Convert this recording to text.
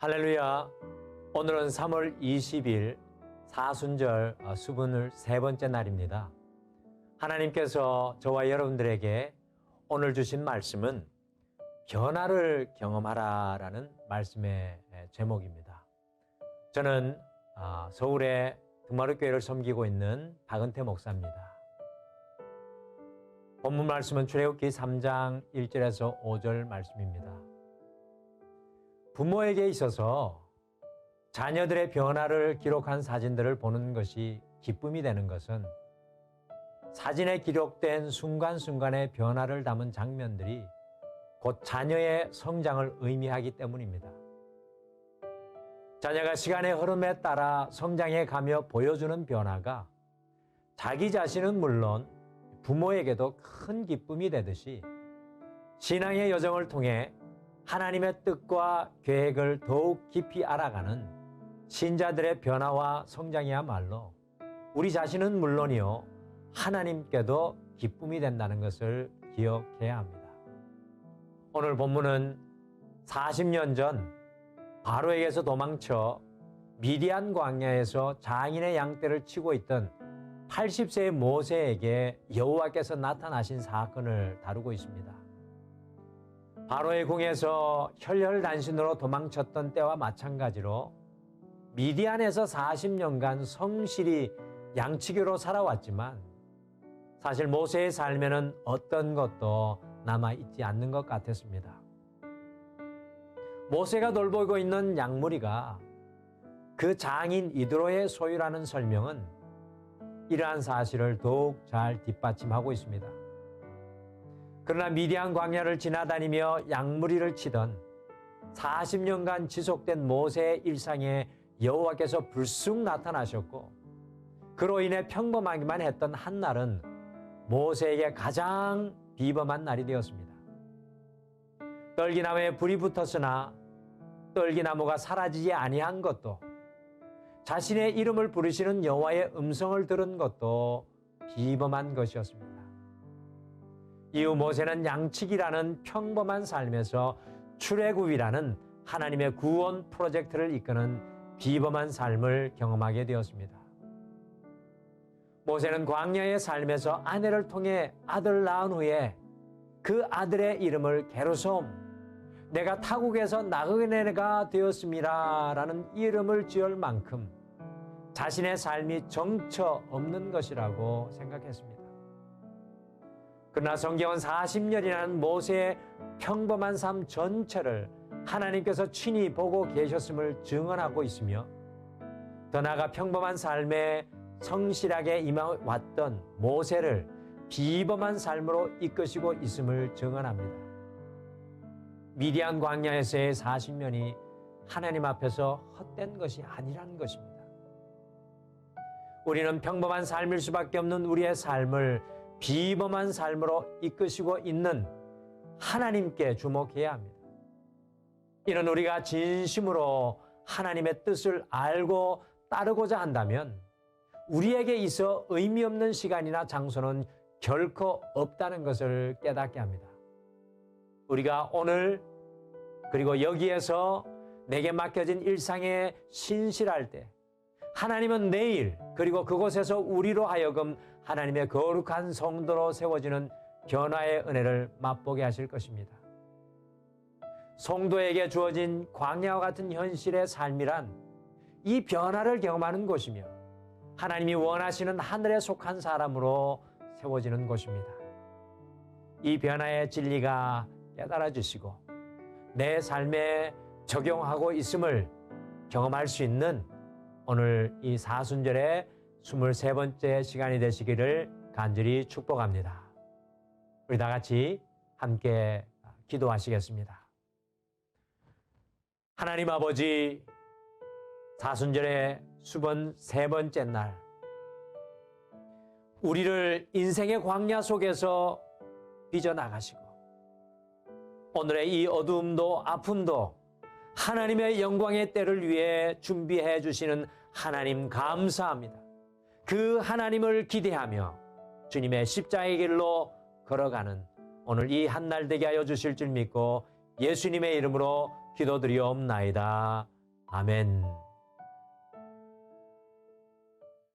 할렐루야. 오늘은 3월 20일 사순절 수분을 세 번째 날입니다. 하나님께서 저와 여러분들에게 오늘 주신 말씀은 변화를 경험하라라는 말씀의 제목입니다. 저는 서울의 등마루교회를 섬기고 있는 박은태 목사입니다. 본문 말씀은 출애굽기 3장 1절에서 5절 말씀입니다. 부모에게 있어서 자녀들의 변화를 기록한 사진들을 보는 것이 기쁨이 되는 것은 사진에 기록된 순간순간의 변화를 담은 장면들이 곧 자녀의 성장을 의미하기 때문입니다. 자녀가 시간의 흐름에 따라 성장해 가며 보여주는 변화가 자기 자신은 물론 부모에게도 큰 기쁨이 되듯이 신앙의 여정을 통해 하나님의 뜻과 계획을 더욱 깊이 알아가는 신자들의 변화와 성장이야말로 우리 자신은 물론이요 하나님께도 기쁨이 된다는 것을 기억해야 합니다. 오늘 본문은 40년 전 바로에게서 도망쳐 미디안 광야에서 장인의 양떼를 치고 있던 80세의 모세에게 여호와께서 나타나신 사건을 다루고 있습니다. 바로의 궁에서 혈혈단신으로 도망쳤던 때와 마찬가지로 미디안에서 40년간 성실히 양치기로 살아왔지만 사실 모세의 삶에는 어떤 것도 남아있지 않는 것 같았습니다. 모세가 돌보고 있는 양무리가 그 장인 이드로의 소유라는 설명은 이러한 사실을 더욱 잘 뒷받침하고 있습니다. 그러나 미디안 광야를 지나다니며 양무리를 치던 40년간 지속된 모세의 일상에 여호와께서 불쑥 나타나셨고 그로 인해 평범하기만 했던 한 날은 모세에게 가장 비범한 날이 되었습니다. 떨기나무에 불이 붙었으나 떨기나무가 사라지지 아니한 것도 자신의 이름을 부르시는 여호와의 음성을 들은 것도 비범한 것이었습니다. 이후 모세는 양치기라는 평범한 삶에서 출애굽이라는 하나님의 구원 프로젝트를 이끄는 비범한 삶을 경험하게 되었습니다. 모세는 광야의 삶에서 아내를 통해 아들을 낳은 후에 그 아들의 이름을 게르솜, 내가 타국에서 나그네가 되었습니다 라는 이름을 지을 만큼 자신의 삶이 정처 없는 것이라고 생각했습니다. 그러나 성경은 40년이라는 모세의 평범한 삶 전체를 하나님께서 친히 보고 계셨음을 증언하고 있으며 더 나아가 평범한 삶에 성실하게 임해왔던 모세를 비범한 삶으로 이끄시고 있음을 증언합니다. 미디안 광야에서의 40년이 하나님 앞에서 헛된 것이 아니라는 것입니다. 우리는 평범한 삶일 수밖에 없는 우리의 삶을 비범한 삶으로 이끄시고 있는 하나님께 주목해야 합니다. 이는 우리가 진심으로 하나님의 뜻을 알고 따르고자 한다면 우리에게 있어 의미 없는 시간이나 장소는 결코 없다는 것을 깨닫게 합니다. 우리가 오늘 그리고 여기에서 내게 맡겨진 일상에 신실할 때 하나님은 내일 그리고 그곳에서 우리로 하여금 하나님의 거룩한 성도로 세워지는 변화의 은혜를 맛보게 하실 것입니다. 성도에게 주어진 광야와 같은 현실의 삶이란 이 변화를 경험하는 곳이며 하나님이 원하시는 하늘에 속한 사람으로 세워지는 곳입니다. 이 변화의 진리가 깨달아지시고 내 삶에 적용하고 있음을 경험할 수 있는 오늘 이 사순절의 23번째 시간이 되시기를 간절히 축복합니다. 우리 다 같이 함께 기도하시겠습니다. 하나님 아버지, 사순절의 수번 세 번째 날 우리를 인생의 광야 속에서 빚어나가시고 오늘의 이 어두움도 아픔도 하나님의 영광의 때를 위해 준비해 주시는 하나님 감사합니다. 그 하나님을 기대하며 주님의 십자가의 길로 걸어가는 오늘 이 한날 되게 하여 주실 줄 믿고 예수님의 이름으로 기도드리옵나이다. 아멘.